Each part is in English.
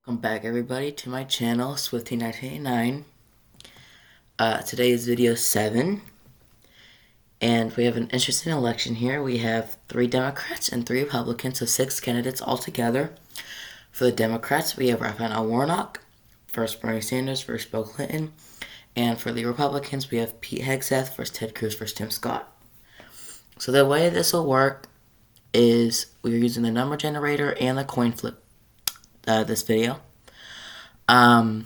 Welcome back, everybody, to my channel, Swiftie1989. Today is video 7, and we have an interesting election here. We have 3 Democrats and 3 Republicans, so 6 candidates altogether. For the Democrats, we have Raphael Warnock, first Bernie Sanders, first Bill Clinton, and for the Republicans, we have Pete Hegseth, first Ted Cruz, first Tim Scott. So the way this will work is we're using the number generator and the coin flip this video. And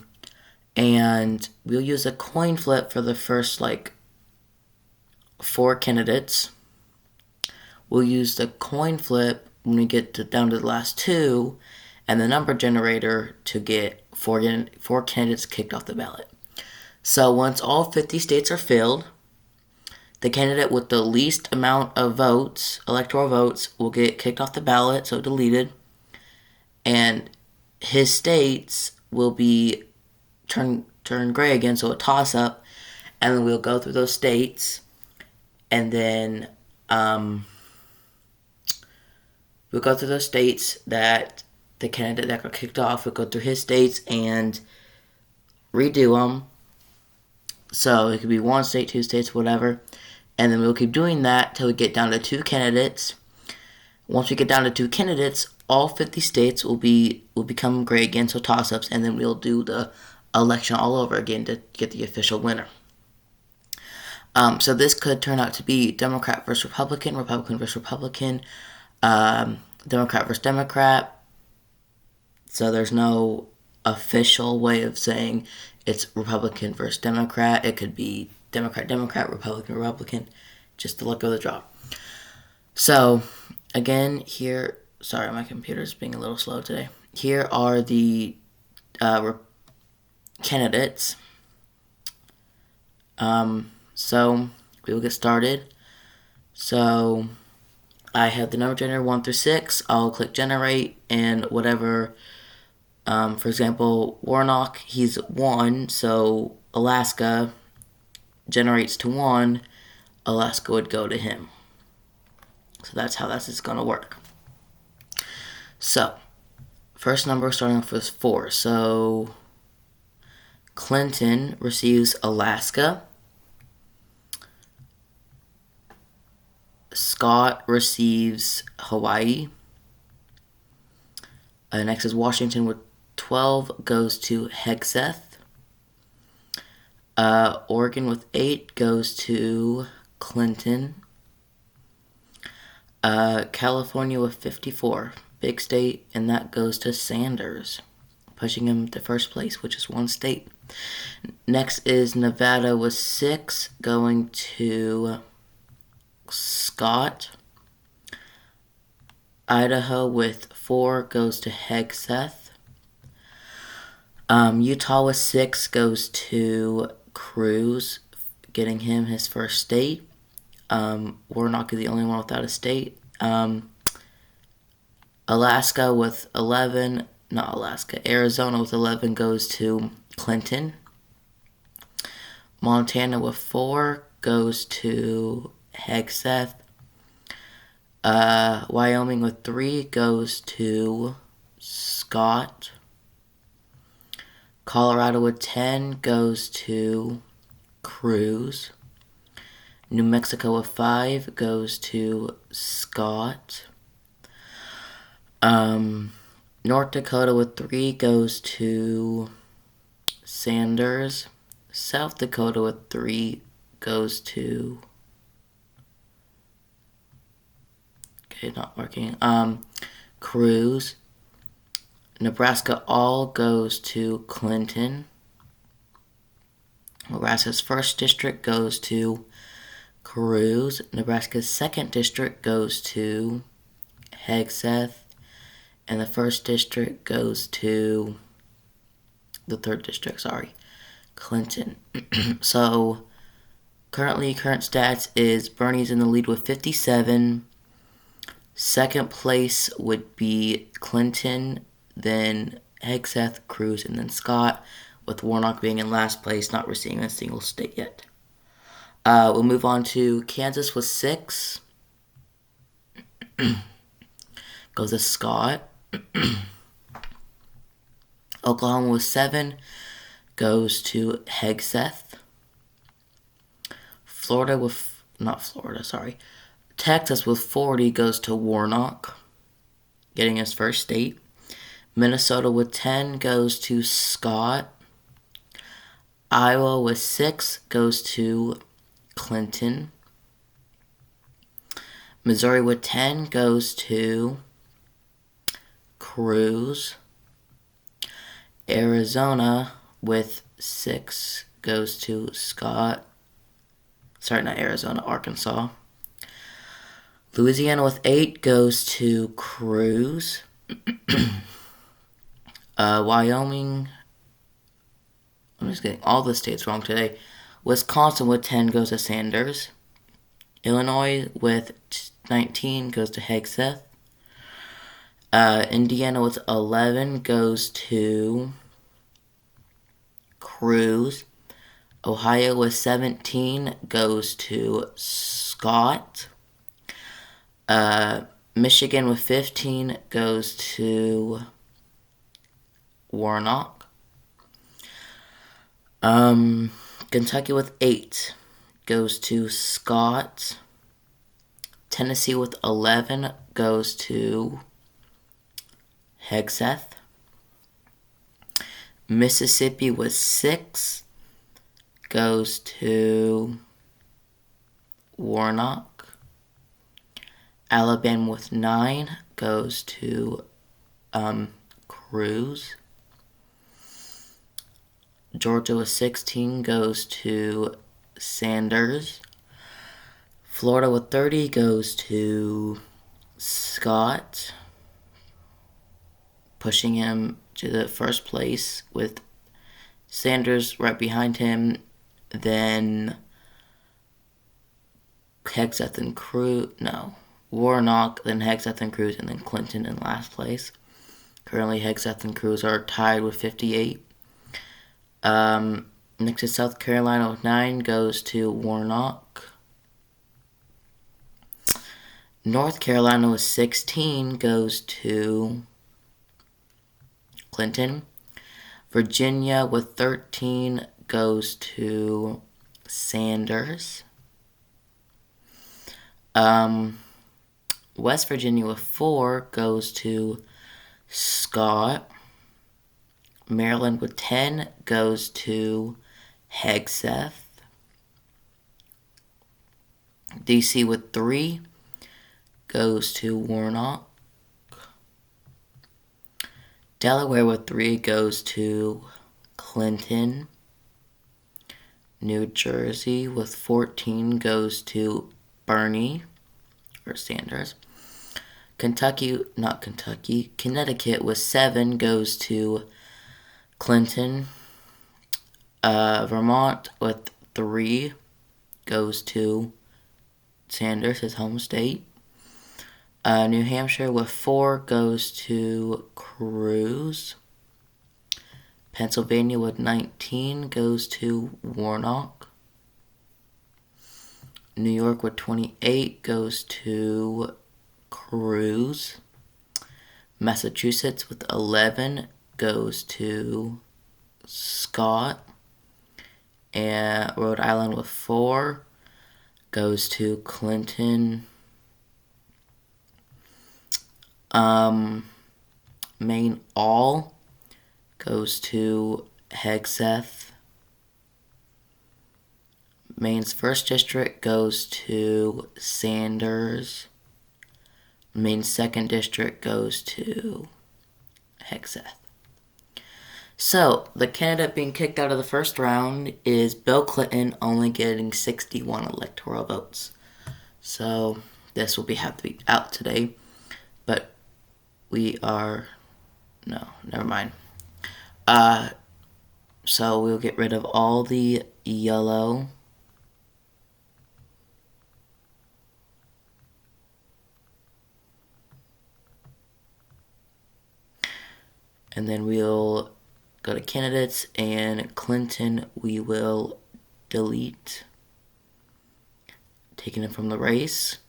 we'll use a coin flip for the first, 4 candidates. We'll use the coin flip when we get down to the last 2, and the number generator to get 4 candidates kicked off the ballot. So once all 50 states are filled, the candidate with the least amount of votes, electoral votes, will get kicked off the ballot, so deleted, and his states will be turn gray again, so a toss-up, and then we'll go through those states, and then we'll go through those states that the candidate that got kicked off will go through his states and redo them. So it could be 1 state, 2 states, whatever, and then we'll keep doing that till we get down to 2 candidates. Once we get down to 2 candidates, all 50 states will become gray again, so toss-ups, and then we'll do the election all over again to get the official winner. So this could turn out to be Democrat versus Republican, Republican versus Republican, Democrat versus Democrat. So there's no official way of saying it's Republican versus Democrat. It could be Democrat, Democrat, Republican, Republican, just the luck of the draw. So again, here, sorry, my computer's being a little slow today. Here are the candidates. So we will get started. So I have the number generator 1 through 6. I'll click generate, and whatever, for example, Warnock, he's 1, so Alaska generates to 1, Alaska would go to him. So that's how this is going to work. So, first number starting off with 4. So, Clinton receives Alaska. Scott receives Hawaii. Next is Washington with 12 goes to Hegseth. Oregon with 8 goes to Clinton. California with 54, big state, and that goes to Sanders, pushing him to first place, which is 1 state. Next is Nevada with 6 going to Scott. Idaho with 4 goes to Hegseth. Utah with 6 goes to Cruz, getting him his first state. Warnock is the only one without a state. Alaska with 11, not Alaska, Arizona with 11 goes to Clinton. Montana with 4 goes to Hegseth. Wyoming with 3 goes to Scott. Colorado with 10 goes to Cruz. New Mexico with 5 goes to Scott. North Dakota with 3 goes to Sanders. South Dakota with 3 goes to... Okay, not working. Cruz. Nebraska all goes to Clinton. Nebraska's 1st district goes to Cruz. Nebraska's 2nd district goes to Hegseth. And the 1st district goes to the 3rd district, Clinton. So, current stats is Bernie's in the lead with 57. 2nd place would be Clinton, then Hegseth, Cruz, and then Scott, with Warnock being in last place, not receiving a single state yet. We'll move on to Kansas with 6. Goes to Scott. Oklahoma with 7 goes to Hegseth. Texas with 40 goes to Warnock, getting his first state. Minnesota with 10 goes to Scott. Iowa with 6 goes to Clinton. Missouri with 10 goes to Cruz. Arizona with 6 goes to Scott. Sorry, not Arizona, Arkansas. Louisiana with 8 goes to Cruz. Wyoming, I'm just getting all the states wrong today. Wisconsin with 10 goes to Sanders. Illinois with 19 goes to Hegseth. Indiana with 11 goes to Cruz. Ohio with 17 goes to Scott. Michigan with 15 goes to Warnock. Kentucky with 8 goes to Scott. Tennessee with 11 goes to Hegseth. Mississippi with 6 goes to Warnock. Alabama with 9 goes to Cruz. Georgia with 16 goes to Sanders. Florida with 30 goes to Scott, pushing him to the first place with Sanders right behind him, then Hegseth and Warnock, then Hegseth and Cruz, and then Clinton in last place. Currently, Hegseth and Cruz are tied with 58. Next is South Carolina with 9 goes to Warnock. North Carolina with 16 goes to Clinton. Virginia with 13 goes to Sanders. West Virginia with 4 goes to Scott. Maryland with 10 goes to Hegseth. DC with 3 goes to Warnock. Delaware with 3 goes to Clinton. New Jersey with 14 goes to Sanders. Connecticut with 7 goes to Clinton. Vermont with 3 goes to Sanders, his home state. New Hampshire with 4 goes to Cruz. Pennsylvania with 19 goes to Warnock. New York with 28 goes to Cruz. Massachusetts with 11 goes to Scott. And Rhode Island with 4 goes to Clinton. Maine all goes to Hegseth. Maine's 1st district goes to Sanders. Maine's 2nd district goes to Hegseth. So, the candidate being kicked out of the first round is Bill Clinton, only getting 61 electoral votes. So, this will have to be out today. But never mind. So, we'll get rid of all the yellow. And then we'll go to candidates, and Clinton we will delete, taking it from the race.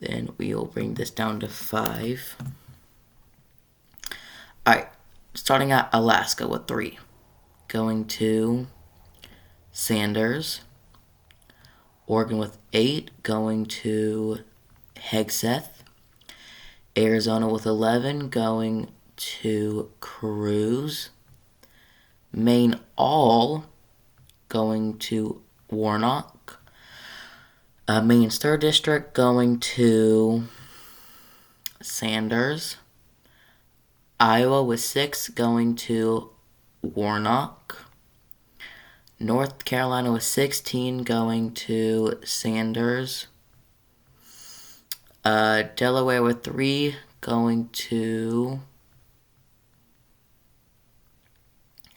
Then we'll bring this down to 5. Alright, starting at Alaska with 3, going to Sanders. Oregon with 8, going to Hegseth. Arizona with 11, going to Cruz. Maine all, going to Warnock. Maine's 3rd district, going to Sanders. Iowa with 6, going to Warnock. North Carolina with 16, going to Sanders. Delaware with 3, going to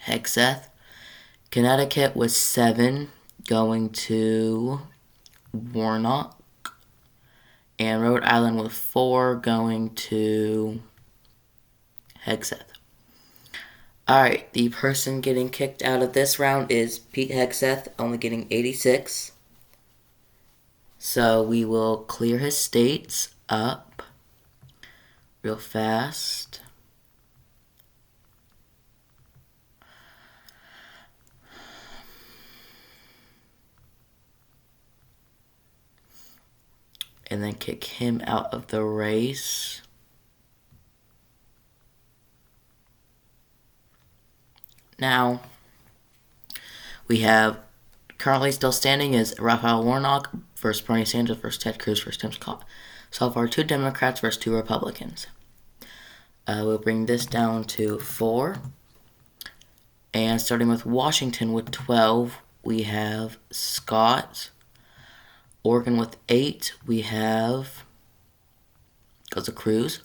Hegseth. Connecticut with 7, going to Warnock. And Rhode Island with 4, going to Hegseth. Alright, the person getting kicked out of this round is Pete Hegseth, only getting 86. So we will clear his states up real fast. And then kick him out of the race. Now, we have currently still standing is Raphael Warnock versus Bernie Sanders versus Ted Cruz versus Tim Scott. So far, 2 Democrats versus 2 Republicans. We'll bring this down to 4. And starting with Washington with 12, we have Scott. Oregon with 8, we have goes to Cruz.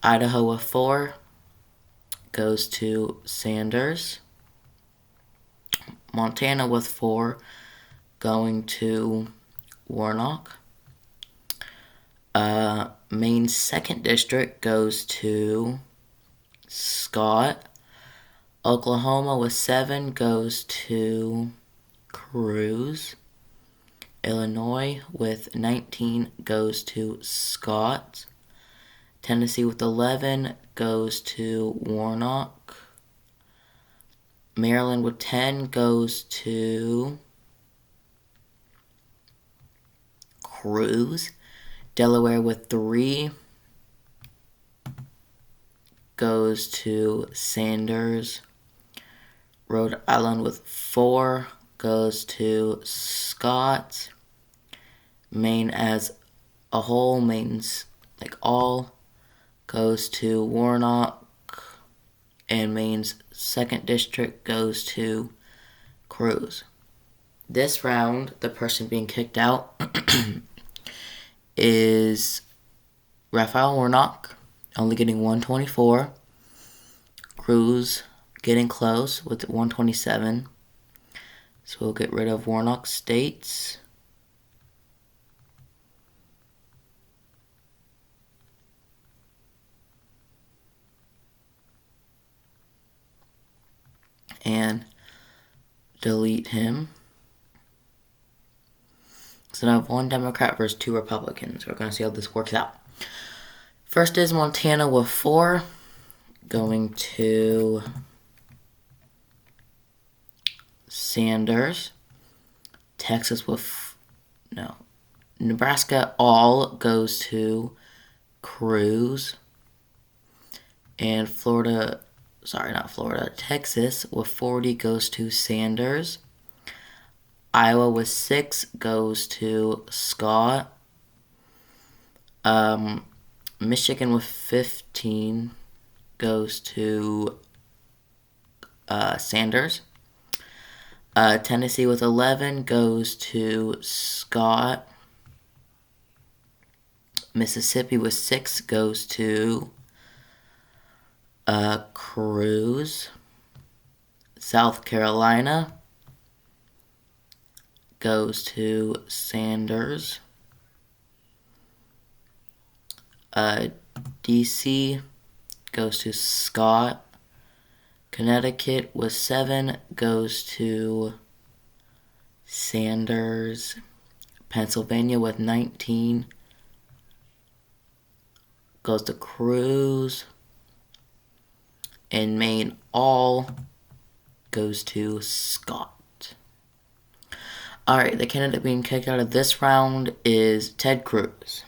Idaho with 4 goes to Sanders. Montana with 4 going to Warnock. Maine's 2nd district goes to Scott. Oklahoma with 7 goes to Cruz. Illinois with 19 goes to Scott. Tennessee with 11 goes to Warnock. Maryland with 10 goes to Cruz. Delaware with 3 goes to Sanders. Rhode Island with 4 goes to Scott. Maine as a whole, Maine's like all, goes to Warnock. And Maine's 2nd district goes to Cruz. This round, the person being kicked out is Raphael Warnock, only getting 124. Cruz getting close with 127. So we'll get rid of Warnock states. And delete him. So now I have 1 Democrat versus 2 Republicans. We're going to see how this works out. First is Montana with 4, going to Sanders. Texas with, Nebraska all goes to Cruz. And Texas with 40 goes to Sanders. Iowa with 6 goes to Scott. Michigan with 15 goes to Sanders. Tennessee with 11 goes to Scott. Mississippi with 6 goes to Cruz. South Carolina goes to Sanders. DC goes to Scott. Connecticut with 7 goes to Sanders. Pennsylvania with 19 goes to Cruz. And Maine all goes to Scott. Alright, the candidate being kicked out of this round is Ted Cruz.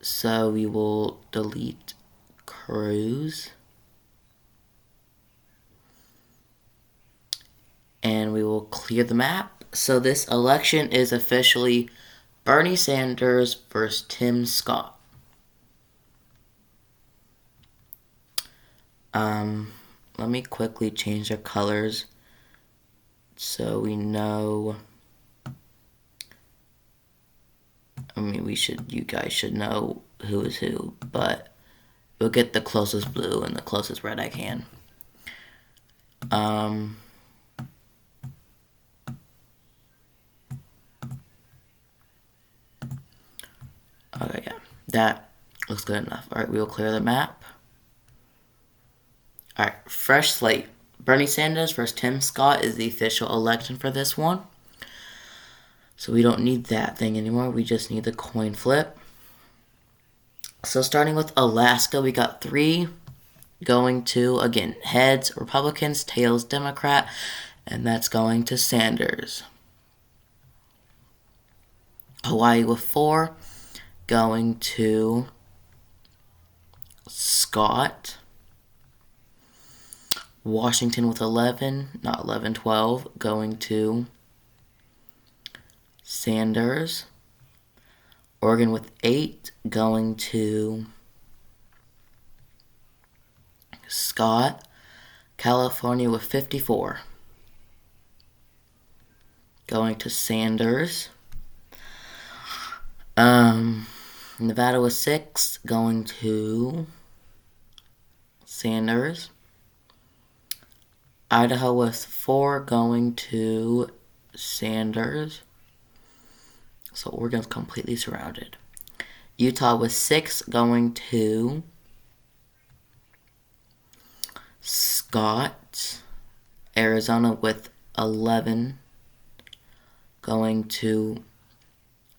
So we will delete Cruz. And we will clear the map. So this election is officially Bernie Sanders versus Tim Scott. Let me quickly change their colors so we know. I mean, you guys should know who is who, but we'll get the closest blue and the closest red I can. Okay, yeah, that looks good enough. Alright, we will clear the map. Alright, fresh slate. Bernie Sanders versus Tim Scott is the official election for this one. So we don't need that thing anymore. We just need the coin flip. So starting with Alaska, we got 3 going to, again, heads, Republicans, tails, Democrat, and that's going to Sanders. Hawaii with 4 going to Scott. Washington with 11, not 11, 12, going to Sanders. Oregon with 8, going to Scott. California with 54, going to Sanders. Nevada with 6, going to Sanders. Idaho with 4, going to Sanders. So Oregon's completely surrounded. Utah with 6, going to Scott. Arizona with 11, going to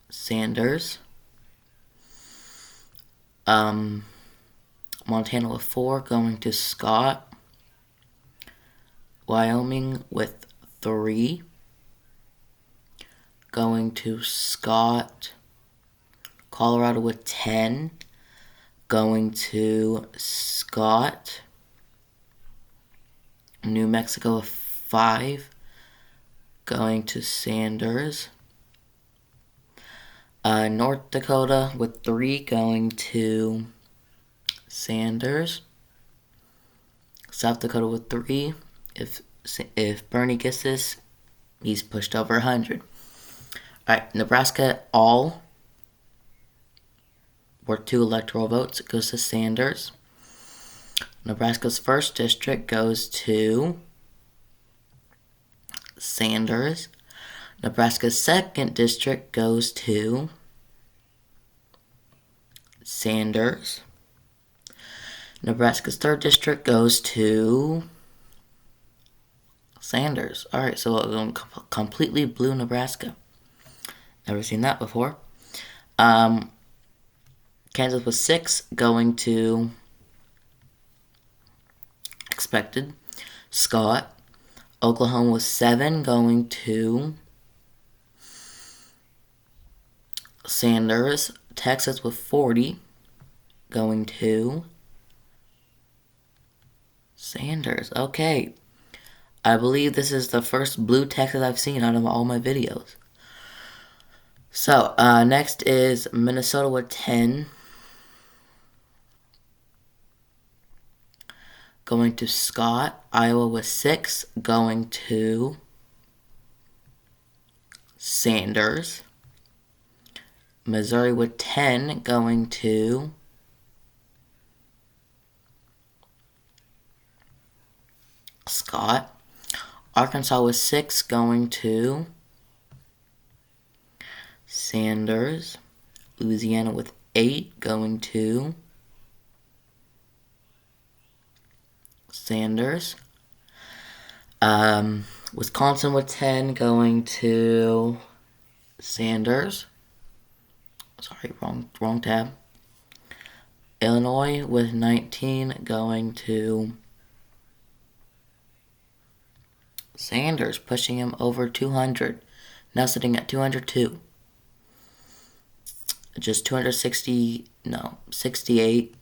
Sanders. Montana with 4, going to Scott. Wyoming with 3, going to Scott. Colorado with 10, going to Scott. New Mexico with 5, going to Sanders. North Dakota with 3, going to Sanders. South Dakota with 3. If Bernie gets this, he's pushed over 100. Alright, Nebraska all worth 2 electoral votes. It goes to Sanders. Nebraska's 1st district goes to Sanders. Nebraska's 2nd district goes to Sanders. Nebraska's 3rd district goes to Sanders. Alright, so completely blue Nebraska. Never seen that before. Kansas was 6, going to expected Scott. Oklahoma was 7, going to Sanders. Texas with 40, going to Sanders. Okay. I believe this is the first blue Texas I've seen out of all my videos. So, next is Minnesota with 10, going to Scott. Iowa with 6, going to Sanders. Missouri with 10, going to Scott. Arkansas with 6, going to Sanders. Louisiana with 8, going to Sanders. Wisconsin with 10, going to Sanders. Sorry, wrong tab. Illinois with 19 going to Sanders, pushing him over 200. Now sitting at 202. Just 68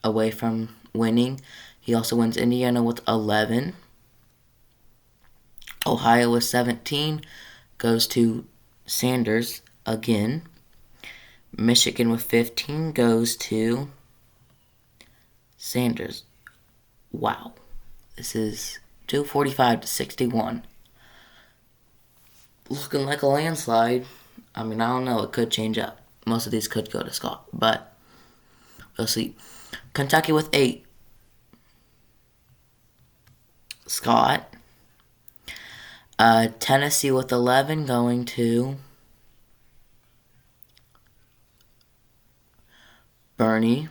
away from winning. He also wins Indiana with 11. Ohio with 17 goes to Sanders again. Michigan with 15 goes to Sanders. Wow. This is 245 to 61. Looking like a landslide. I mean, I don't know. It could change up. Most of these could go to Scott, but we'll see. Kentucky with 8. Scott. Tennessee with 11 going to Bernie.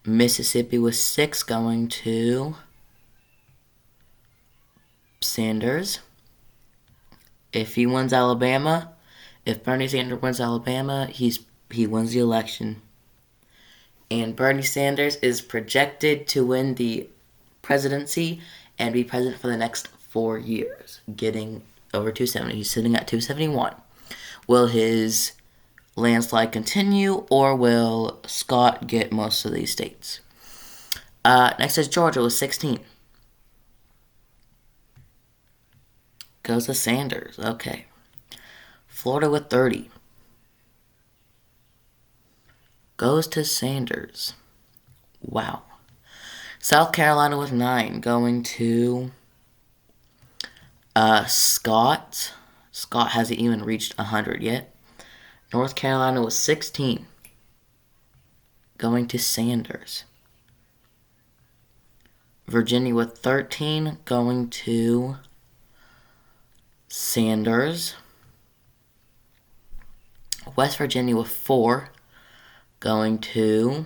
Mississippi with 6 going to Sanders. If he wins Alabama, if Bernie Sanders wins Alabama, he wins the election. And Bernie Sanders is projected to win the presidency and be president for the next 4 years, getting over 270. He's sitting at 271. Will his landslide continue, or will Scott get most of these states? Next is Georgia with 16. Goes to Sanders. Okay. Florida with 30. Goes to Sanders. Wow. South Carolina with 9 going to Scott. Scott hasn't even reached 100 yet. North Carolina with 16 going to Sanders. Virginia with 13 going to Sanders. West Virginia with 4 going to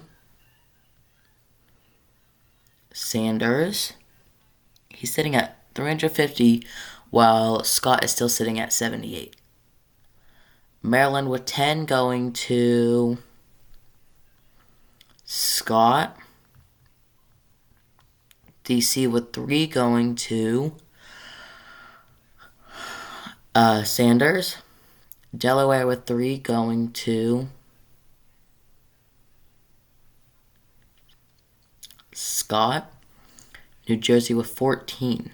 Sanders. He's sitting at 350, while Scott is still sitting at 78. Maryland with 10 going to Scott. DC with 3 going to Sanders. Delaware with 3 going to Scott. New Jersey with 14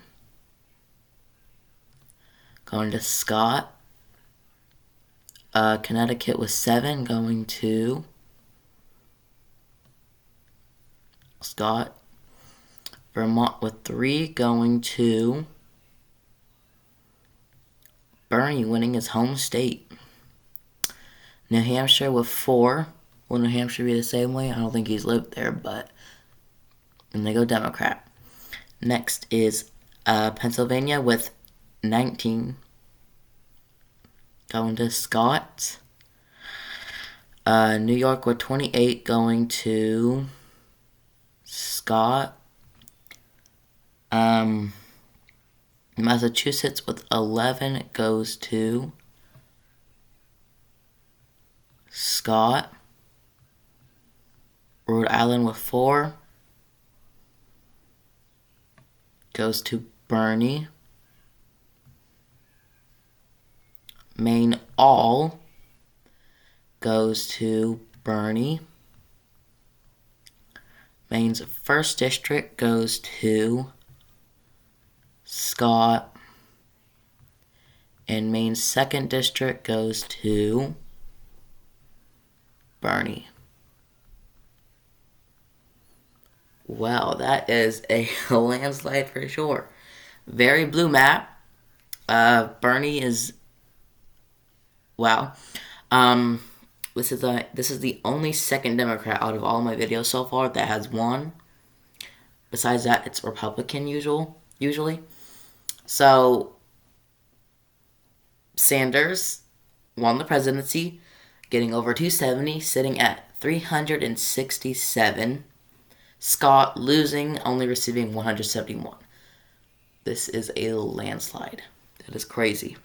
going to Scott. Connecticut with 7 going to Scott. Vermont with 3 going to Bernie, winning his home state. New Hampshire with 4. Will New Hampshire be the same way? I don't think he's lived there, but... And they go Democrat. Next is Pennsylvania with 19 going to Scott. New York with 28 going to Scott. Massachusetts with 11 goes to Scott. Rhode Island with 4 goes to Bernie. Maine all goes to Bernie. Maine's 1st district goes to Scott. And Maine's 2nd district goes to Bernie. Wow, that is a landslide for sure. Very blue map. Bernie is... Wow. This is the only 2nd Democrat out of all my videos so far that has won. Besides that, it's Republican usually. So, Sanders won the presidency, getting over 270, sitting at 367. Scott losing, only receiving 171. This is a landslide. That is crazy.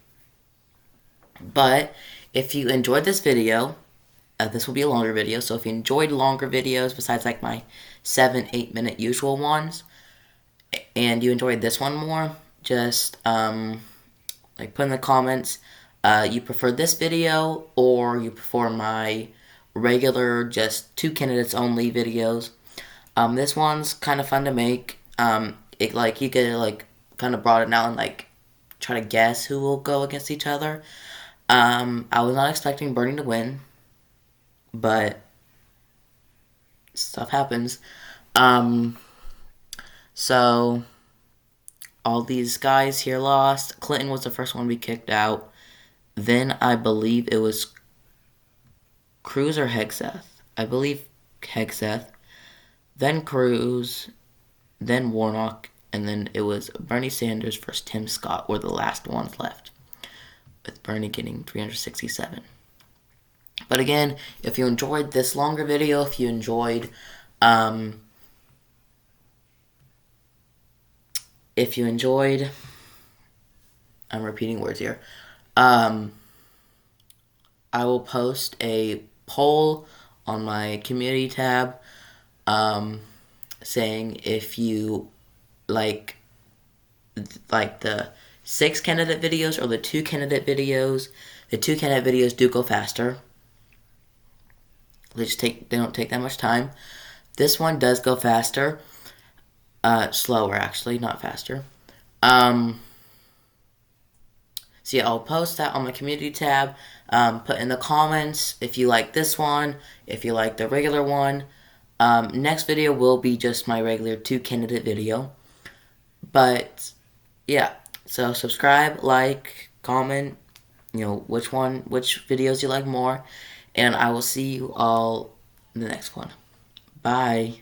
But if you enjoyed this video, This will be a longer video, so if you enjoyed longer videos besides like my 7-8 minute usual ones, and you enjoyed this one more, just like put in the comments you prefer this video or you prefer my regular just 2 candidates only videos. This one's kind of fun to make. It like you could like kind of broaden out and like try to guess who will go against each other. I was not expecting Bernie to win, but stuff happens. So all these guys here lost. Clinton was the first one to be kicked out. Then I believe it was Cruz or Hegseth. I believe Hegseth. Then Cruz. Then Warnock. And then it was Bernie Sanders versus Tim Scott were the last ones left, with Bernie getting 367. But again, if you enjoyed this longer video, if you enjoyed, I'm repeating words here, I will post a poll on my community tab, saying if you like the 6 candidate videos or the 2 candidate videos. The 2 candidate videos do go faster. They don't take that much time. This one does go faster. Slower actually, not faster. So yeah, I'll post that on my community tab. Put in the comments if you like this one, if you like the regular one. Next video will be just my regular 2 candidate video. But yeah, so subscribe, like, comment, which videos you like more, and I will see you all in the next one. Bye.